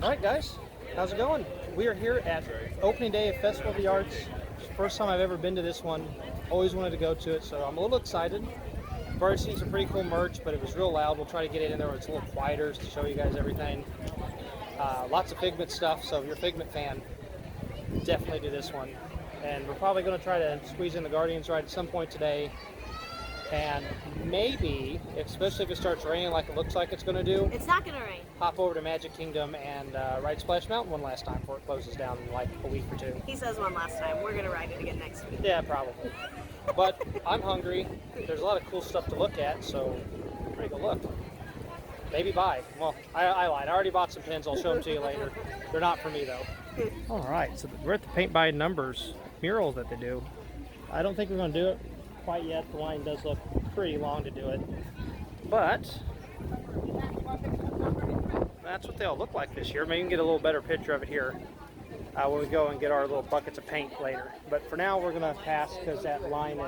Alright guys, how's it going? We are here at opening day of Festival of the Arts. First time I've ever been to this one. Always wanted to go to it, so I'm a little excited. I've already seen some pretty cool merch, but it was real loud. We'll try to get it in there where it's a little quieter to show you guys everything. Lots of Figment stuff, so if you're a Figment fan, definitely do this one. And we're probably going to try to squeeze in the Guardians ride at some point today. And maybe, especially if it starts raining like it looks like it's going to do, it's not going to rain. Hop over to Magic Kingdom and ride Splash Mountain one last time before it closes down in like a week or two. He says one last time. We're going to ride it again next week. Yeah, probably. But I'm hungry. There's a lot of cool stuff to look at, so I'm ready to go look. Maybe buy. Well, I lied. I already bought some pins. I'll show them to you later. They're not for me, though. All right, so we're at the Paint by Numbers mural that they do. I don't think we're going to do it quite yet. The line does look pretty long to do it, but that's what they'll look like this year. Maybe we can get a little better picture of it here when we go and get our little buckets of paint later. But for now, we're going to pass because that line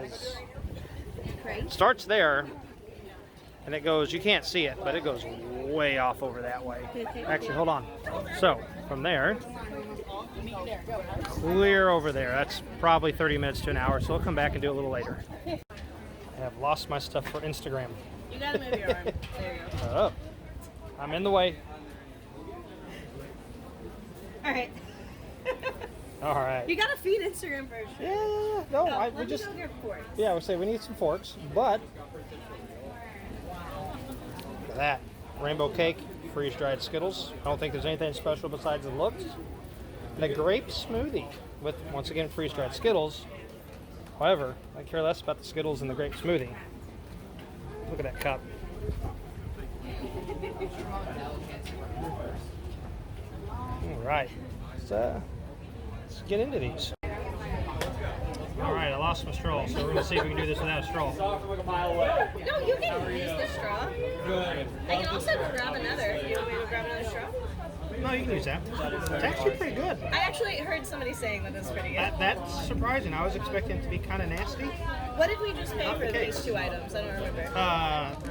starts there and it goes, you can't see it, but it goes way off over that way. Actually, hold on. So from there, clear over there. That's probably 30 minutes to an hour, so we'll come back and do it a little later. I have lost my stuff for Instagram. You gotta move your arm. There you go. Oh, I'm in the way. All right. All right. You gotta feed Instagram first. Yeah. No, we just. Yeah, we say we need some forks, but look at that rainbow cake, freeze-dried Skittles. I don't think there's anything special besides the looks. And a grape smoothie with, once again, freeze-dried Skittles. However, I care less about the Skittles and the grape smoothie. Look at that cup. All right, let's get into these. All right, I lost my straw, so we're gonna see if we can do this without a straw. No, you can use the straw. I can also grab another. You want me to grab another straw? No, you can use that. It's actually pretty good. I actually heard somebody saying that it's pretty good. That's surprising. I was expecting it to be kind of nasty. What did we just pay for these two items? I don't remember.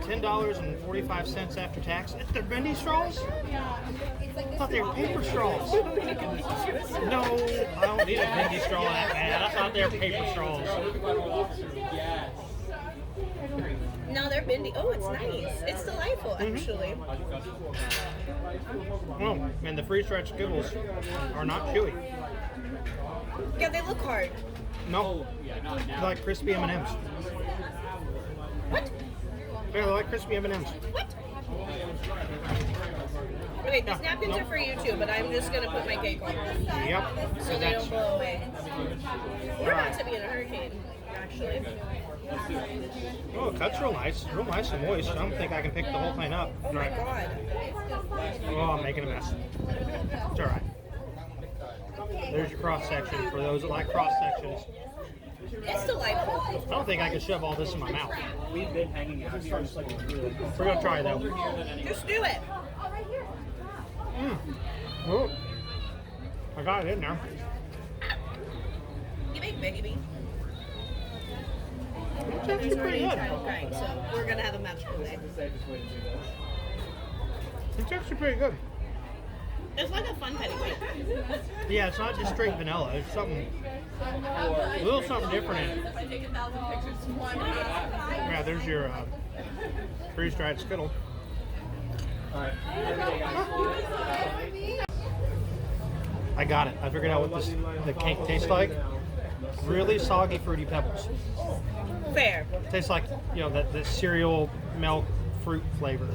$10.45 after tax. They're bendy straws? I thought they were paper straws. No, I don't need a bendy straw that bad. I thought they were paper straws. No, they're bendy. Oh, it's nice. It's delightful, actually. Oh, and the freeze-dried Skittles are not chewy. Yeah, they look hard. No, they're like crispy M&Ms. What? They're like crispy M&Ms. What? Okay, these napkins are for you too, but I'm just going to put my cake on. Yep. So they don't blow away. We're about to be in a hurricane, actually. Oh, the cut's real nice. Real nice and moist. I don't think I can pick the whole thing up. Oh my god. Oh, I'm making a mess. It's alright. There's your cross section for those that like cross sections. It's delightful. I don't think I can shove all this in my mouth. We've been hanging out here. We're gonna try though. Just do it. Oh, I got it in there. You make baby. It's actually pretty good. Right, so we're gonna have a magical day. It's actually pretty good. It's like a fun petty cake. Yeah, it's not just straight vanilla. It's something, a little something different in it. Yeah, there's your freeze-dried Skittle. I got it. I figured out what the cake tastes like. Really soggy Fruity Pebbles. Fair. Tastes like, you know, the cereal milk fruit flavor.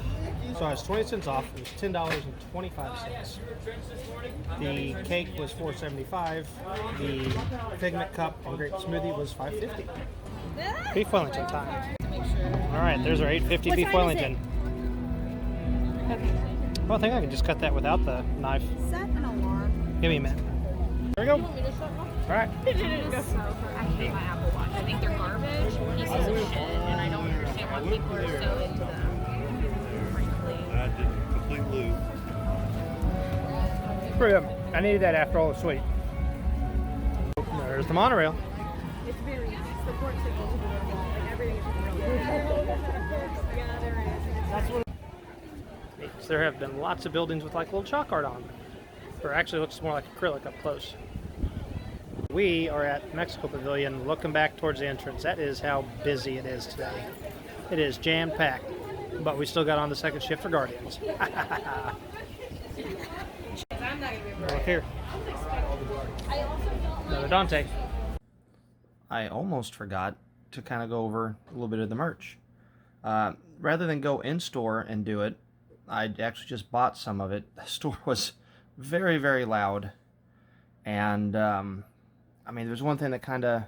So it's 20 cents off. It was $10.25. The cake was $4.75. The Figment cup and grape smoothie was $5.50. Beef Wellington time. All right, there's our $8.50 beef Wellington. Okay. Well, I think I can just cut that without the knife. Set an alarm. Give me a minute. There we go. All right. I hate my Apple Watch. I think they're garbage, pieces of shit, and I don't understand why people are so into them. Frankly. I did a complete loop. Pretty good. I needed that after all the sweet. There's the monorail. It's very nice. The port signals are adorable. Like everything is really good. Yeah, there is. That's what. There have been lots of buildings with like little chalk art on them. or actually looks more like acrylic up close. We are at Mexico Pavilion looking back towards the entrance. That is how busy it is today. It is jam-packed, but we still got on the second shift for Guardians. Look here. Another Dante. I almost forgot to kind of go over a little bit of the merch. Rather than go in-store and do it, I actually just bought some of it. The store was very, very loud. And, I mean, there's one thing that kind of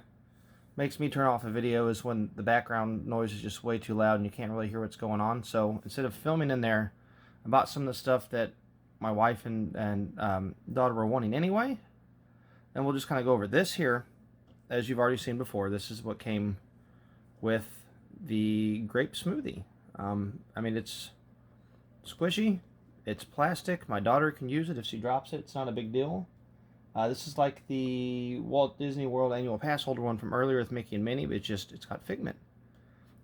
makes me turn off a video is when the background noise is just way too loud and you can't really hear what's going on. So instead of filming in there, I bought some of the stuff that my wife and daughter were wanting anyway. And we'll just kind of go over this here. As you've already seen before, this is what came with the grape smoothie. I mean, it's squishy, it's plastic, my daughter can use it if she drops it, it's not a big deal. This is like the Walt Disney World annual pass holder one from earlier with Mickey and Minnie, but it's got Figment.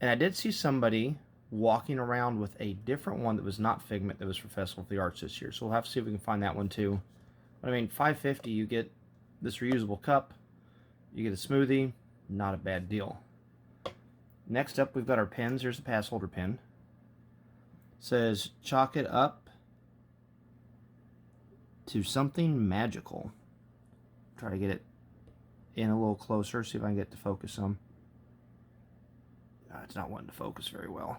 And I did see somebody walking around with a different one that was not Figment, that was for Festival of the Arts this year, so we'll have to see if we can find that one too. But I mean, $5.50, you get this reusable cup, you get a smoothie, not a bad deal. Next up, we've got our pins. Here's the pass holder pin. It says, chalk it up to something magical. Try to get it in a little closer, see if I can get to focus some. It's not wanting to focus very well.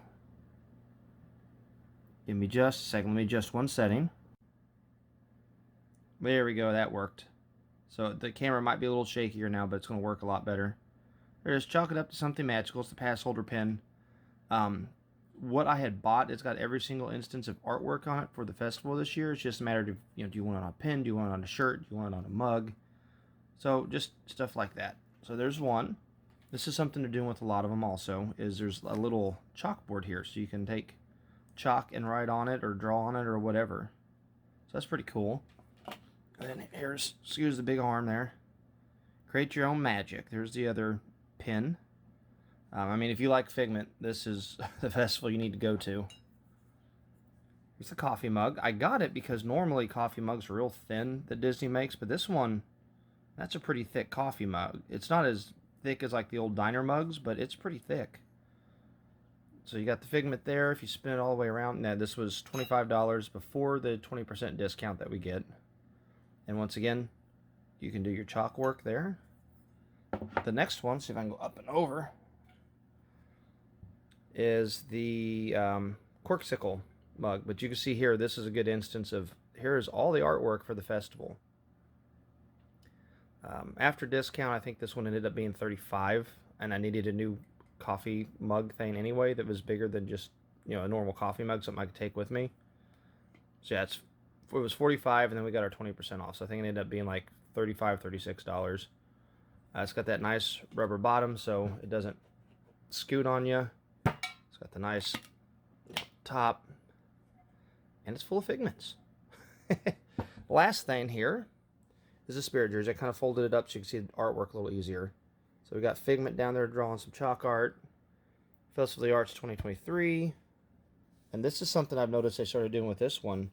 Give me just a second. Let me adjust one setting. There we go. That worked. So the camera might be a little shakier now, but it's going to work a lot better. There's chalk it up to something magical. It's the pass holder pin. What I had bought, it's got every single instance of artwork on it for the festival this year. It's just a matter of, you know, do you want it on a pin? Do you want it on a shirt? Do you want it on a mug? So just stuff like that. So there's one. This is something they're doing with a lot of them also, is there's a little chalkboard here. So you can take chalk and write on it or draw on it or whatever. So that's pretty cool. And then here's, excuse the big arm there. Create your own magic. There's the other pin. I mean, if you like Figment, this is the festival you need to go to. It's a coffee mug. I got it because normally coffee mugs are real thin that Disney makes, but this one, that's a pretty thick coffee mug. It's not as thick as like the old diner mugs, but it's pretty thick. So you got the Figment there. If you spin it all the way around, now this was $25 before the 20% discount that we get. And once again, you can do your chalk work there. The next one, see if I can go up and over, is the Corksicle mug. But you can see here, this is a good instance of, here's all the artwork for the festival. After discount, I think this one ended up being $35, and I needed a new coffee mug thing anyway that was bigger than just, you know, a normal coffee mug, something I could take with me. So yeah, it was $45, and then we got our 20% off. So I think it ended up being like $35, $36. It's got that nice rubber bottom, so it doesn't scoot on you. It's got the nice top, and it's full of Figments. Last thing here is a Spirit jersey. I kind of folded it up so you can see the artwork a little easier. So we got Figment down there drawing some chalk art. Festival of the Arts 2023. And this is something I've noticed they started doing with this one.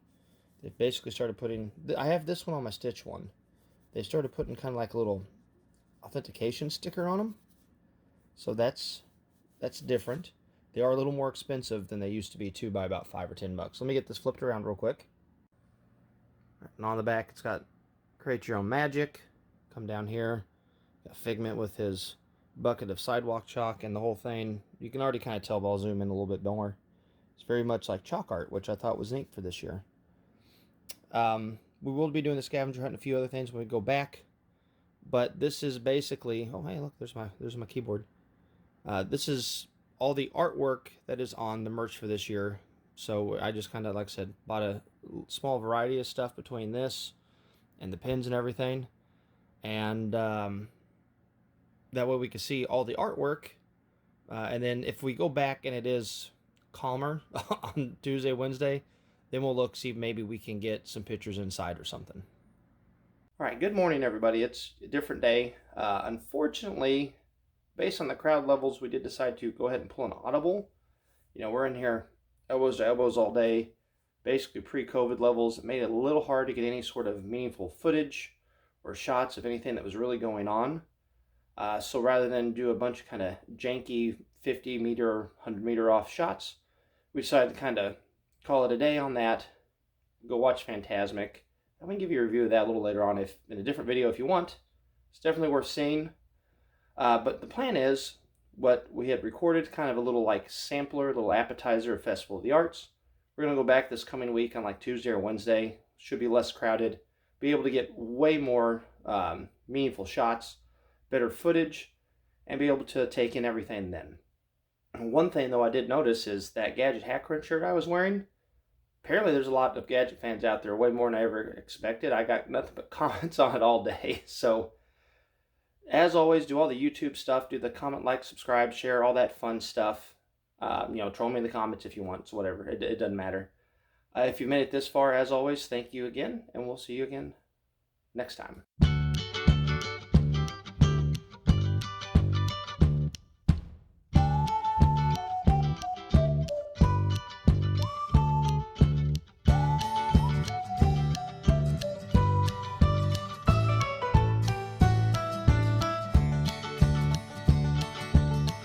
They basically started putting, I have this one on my Stitch one. They started putting kind of like a little authentication sticker on them. So that's different. They are a little more expensive than they used to be too, by about $5 or $10. Let me get this flipped around real quick. And on the back, it's got Create Your Own Magic. Come down here. Got Figment with his bucket of sidewalk chalk and the whole thing. You can already kind of tell, but I'll zoom in a little bit more. It's very much like chalk art, which I thought was neat for this year. We will be doing the scavenger hunt and a few other things when we go back. But this is basically, oh hey, look, there's my keyboard. This is all the artwork that is on the merch for this year. So I just kind of, like I said, bought a small variety of stuff between this and the pins and everything. And that way we can see all the artwork. And then if we go back and it is calmer on Tuesday, Wednesday, then we'll look, see if maybe we can get some pictures inside or something. All right, good morning, everybody. It's a different day. Unfortunately, based on the crowd levels, we did decide to go ahead and pull an audible. You know, we're in here elbows to elbows all day. basically pre-COVID levels. It made it a little hard to get any sort of meaningful footage or shots of anything that was really going on. So rather than do a bunch of kind of janky 50 meter, 100 meter off shots, we decided to kind of call it a day on that, go watch Phantasmic. I'm going to give you a review of that a little later on if in a different video if you want. It's definitely worth seeing. But the plan is, what we had recorded, kind of a little like sampler, a little appetizer of Festival of the Arts. We're going to go back this coming week on like Tuesday or Wednesday. Should be less crowded. Be able to get way more meaningful shots, better footage, and be able to take in everything then. And one thing though I did notice is that Gadget Hat Crunch shirt I was wearing. Apparently there's a lot of Gadget fans out there, way more than I ever expected. I got nothing but comments on it all day. So as always, do all the YouTube stuff, do the comment, like, subscribe, share, all that fun stuff. Troll me in the comments if you want, so whatever, it doesn't matter. If you've made it this far, as always, thank you again, and we'll see you again next time.